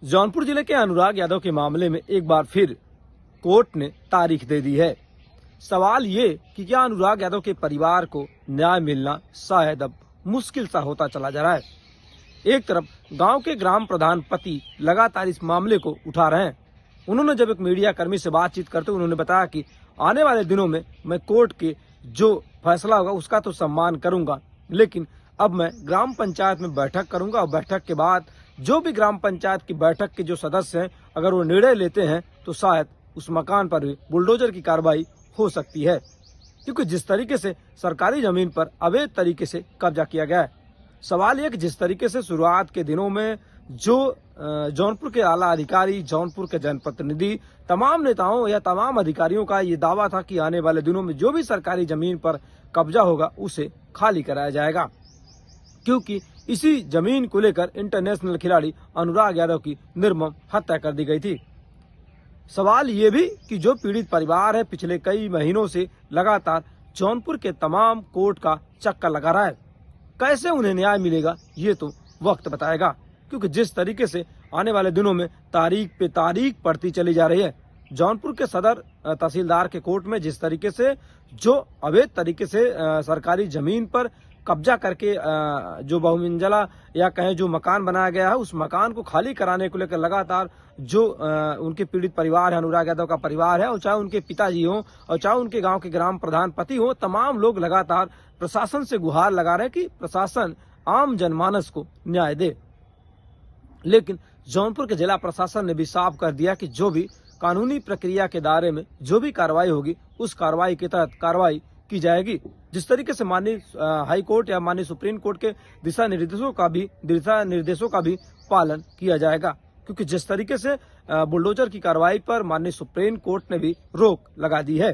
जौनपुर जिले के अनुराग यादव के मामले में एक बार फिर कोर्ट ने तारीख दे दी है। सवाल ये कि क्या अनुराग यादव के परिवार को न्याय मिलना शायद अब मुश्किल सा होता चला जा रहा है। एक तरफ गांव के ग्राम प्रधान पति लगातार इस मामले को उठा रहे हैं। उन्होंने जब एक मीडिया कर्मी से बातचीत करते उन्होंने बताया कि आने वाले दिनों में मैं कोर्ट के जो फैसला होगा उसका तो सम्मान करूंगा, लेकिन अब मैं ग्राम पंचायत में बैठक करूंगा और बैठक के बाद जो भी ग्राम पंचायत की बैठक के जो सदस्य हैं अगर वो निर्णय लेते हैं तो शायद उस मकान पर भी बुलडोजर की कार्रवाई हो सकती है, क्योंकि जिस तरीके से सरकारी जमीन पर अवैध तरीके से कब्जा किया गया है। सवाल यह कि जिस तरीके से शुरुआत के दिनों में जो जौनपुर के आला अधिकारी, जौनपुर के जनप्रतिनिधि, तमाम नेताओं या तमाम अधिकारियों का ये दावा था कि आने वाले दिनों में जो भी सरकारी जमीन पर कब्जा होगा उसे खाली कराया जाएगा, क्योंकि इसी जमीन को लेकर इंटरनेशनल खिलाड़ी अनुराग यादव की निर्मम हत्या कर दी गई थी। सवाल ये भी कि जो पीड़ित परिवार है पिछले कई महीनों से लगातार जौनपुर के तमाम कोर्ट का चक्कर लगा रहा है, कैसे उन्हें न्याय मिलेगा ये तो वक्त बताएगा, क्योंकि जिस तरीके से आने वाले दिनों में तारीख पे तारीख पड़ती चली जा रही है। जौनपुर के सदर तहसीलदार के कोर्ट में जिस तरीके से जो अवैध तरीके से सरकारी जमीन पर कब्जा करके जो बहुमंजिला या कहें जो मकान बनाया गया है उस मकान को खाली कराने को लेकर लगातार जो उनके पीड़ित परिवार है, अनुराग यादव का परिवार है, और चाहे उनके पिताजी हो और चाहे उनके गांव के ग्राम प्रधान पति हो, तमाम लोग लगातार प्रशासन से गुहार लगा रहे हैं कि प्रशासन आम जनमानस को न्याय दे। लेकिन जौनपुर के जिला प्रशासन ने भी साफ कर दिया कि जो भी कानूनी प्रक्रिया के दायरे में जो भी कार्रवाई होगी उस कार्रवाई के तहत कार्रवाई की जाएगी। जिस तरीके से माननीय हाई कोर्ट या माननीय सुप्रीम कोर्ट के दिशा निर्देशों का भी पालन किया जाएगा, क्योंकि जिस तरीके से बुलडोजर की कार्रवाई पर माननीय सुप्रीम कोर्ट ने भी रोक लगा दी है।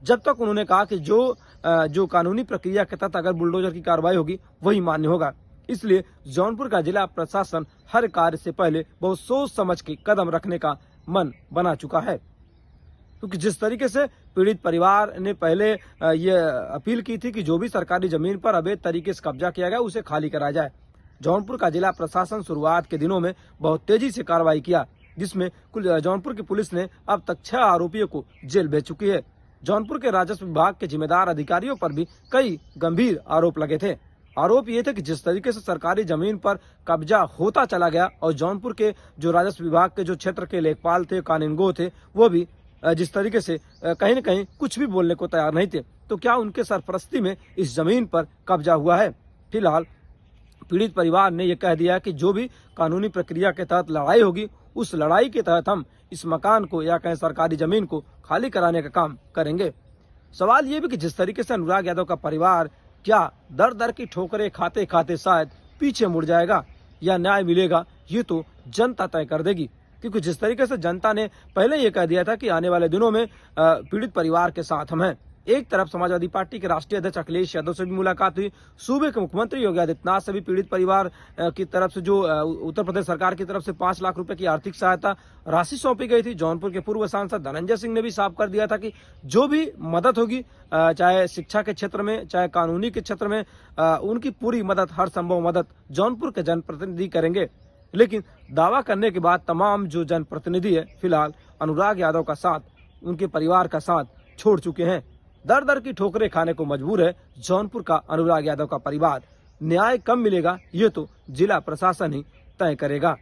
जब तक उन्होंने कहा कि जो कानूनी प्रक्रिया के तहत अगर बुलडोजर की कार्रवाई होगी वही मान्य होगा। इसलिए जौनपुर का जिला प्रशासन हर कार्य से पहले बहुत सोच समझ के कदम रखने का मन बना चुका है, क्योंकि जिस तरीके से पीड़ित परिवार ने पहले ये अपील की थी कि जो भी सरकारी जमीन पर अवैध तरीके से कब्जा किया गया उसे खाली कराया जाए। जौनपुर का जिला प्रशासन शुरुआत के दिनों में बहुत तेजी से कार्रवाई किया, जिसमें कुल जौनपुर की पुलिस ने अब तक 6 आरोपियों को जेल भेज चुकी है। जौनपुर के राजस्व विभाग के जिम्मेदार अधिकारियों पर भी कई गंभीर आरोप लगे थे। आरोप ये थे कि जिस तरीके से सरकारी जमीन पर कब्जा होता चला गया और जौनपुर के जो राजस्व विभाग के जो क्षेत्र के लेखपाल थे, कानूनगो थे, वो भी जिस तरीके से कहीं न कहीं कुछ भी बोलने को तैयार नहीं थे, तो क्या उनके सरपरस्ती में इस जमीन पर कब्जा हुआ है। फिलहाल पीड़ित परिवार ने यह कह दिया कि जो भी कानूनी प्रक्रिया के तहत लड़ाई होगी उस लड़ाई के तहत हम इस मकान को या कहें सरकारी जमीन को खाली कराने का काम करेंगे। सवाल ये भी कि जिस तरीके से अनुराग यादव का परिवार क्या दर दर की ठोकरें खाते खाते शायद पीछे मुड़ जाएगा या न्याय मिलेगा, ये तो जनता तय कर देगी, क्योंकि जिस तरीके से जनता ने पहले ये कह दिया था कि आने वाले दिनों में पीड़ित परिवार के साथ हम हैं। एक तरफ समाजवादी पार्टी के राष्ट्रीय अध्यक्ष अखिलेश यादव से भी मुलाकात हुई, सूबे के मुख्यमंत्री योगी आदित्यनाथ से भी पीड़ित परिवार की तरफ से जो उत्तर प्रदेश सरकार की तरफ से 5 लाख रुपए की आर्थिक सहायता राशि सौंपी गई थी। जौनपुर के पूर्व सांसद धनंजय सिंह ने भी साफ कर दिया था कि जो भी मदद होगी, चाहे शिक्षा के क्षेत्र में चाहे कानूनी के क्षेत्र में, उनकी पूरी मदद, हर संभव मदद जौनपुर के जनप्रतिनिधि करेंगे। लेकिन दावा करने के बाद तमाम जो जनप्रतिनिधि है फिलहाल अनुराग यादव का साथ, उनके परिवार का साथ छोड़ चुके हैं। दर दर की ठोकरें खाने को मजबूर है जौनपुर का अनुराग यादव का परिवार। न्याय कब मिलेगा ये तो जिला प्रशासन ही तय करेगा।